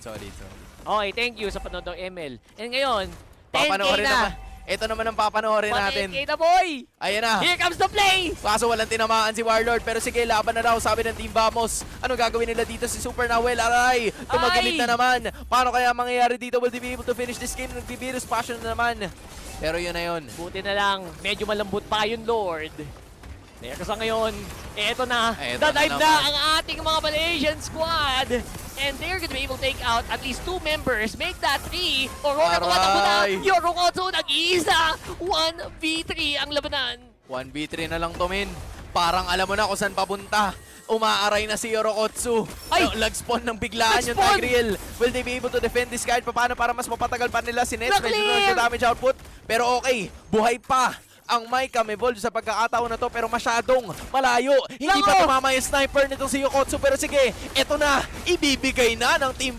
Solid. Okay, thank you sa panood ng ML. And ngayon, 10K Papanoorin na. naman. Ito naman ang papanoorin natin. 10K na, boy! Ayan na. Here comes the play! Kaso walang tinamaan si Warlord, pero sige, laban na daw, sabi ng Team Vamos. Ano gagawin nila dito si Super Nawel? Aray! Tumagilid na naman. Paano kaya mangyayari dito? Will they be able to finish this game? Nagbivirus passion na naman. Pero yun na yun. Buti na lang, medyo malambot pa yung Lord. Kaya sa ngayon, eto na, Eto dadive na na naman. ang ating mga Malaysian squad. And they're gonna be able to take out at least 2 members. Make that 3. Aurora tumatakbo na. Aray! Yorokotsu nag-iisa. 1v3 ang labanan. 1v3 na lang to, min. Parang alam mo na kung saan papunta. Umaaray na si Yorokotsu. Ay! Lag-spawn ng biglaan yung Lag-spawn! Tigreal. Will they be able to defend this kahit paano para mas mapatagal pa nila si Nets? Medyo Na-clear! na damage output. Pero okay, buhay pa ang Micam Evolve sa pagkakataon na to, pero masyadong malayo. Hindi pa Nako! tumama yung sniper nitong si Yorokotsu. Pero sige, eto na, ibibigay na ng Team